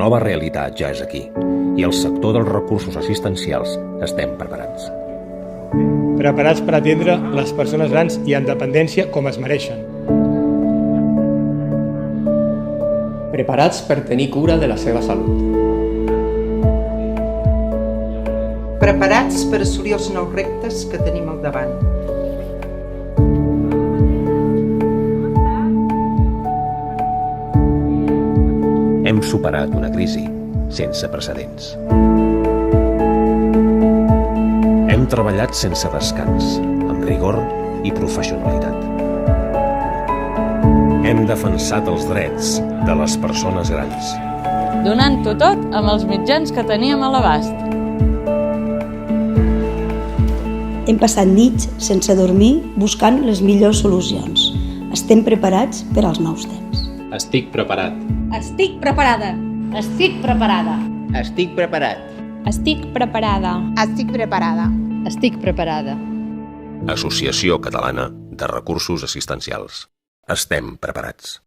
nova realitat ja és aquí i el sector dels recursos assistencials estem preparats. Preparats per atendre les persones grans i en dependència com es mereixen. Preparats per tenir cura de la seva salut. Preparats per assolir els nous reptes que tenim al davant. Hem superat una crisi sense precedents. Hem treballat sense descans, amb rigor i professionalitat. Hem defensat els drets de les persones grans. Donant-ho tot amb els mitjans que teníem a l'abast. Hem passat nits sense dormir buscant les millors solucions. Estem preparats per als nous temps. Estic preparat. Estic preparada. Estic preparada. Estic preparat. Estic preparada. Estic preparada. Estic preparada. Associació Catalana de Recursos Assistencials. Estem preparats.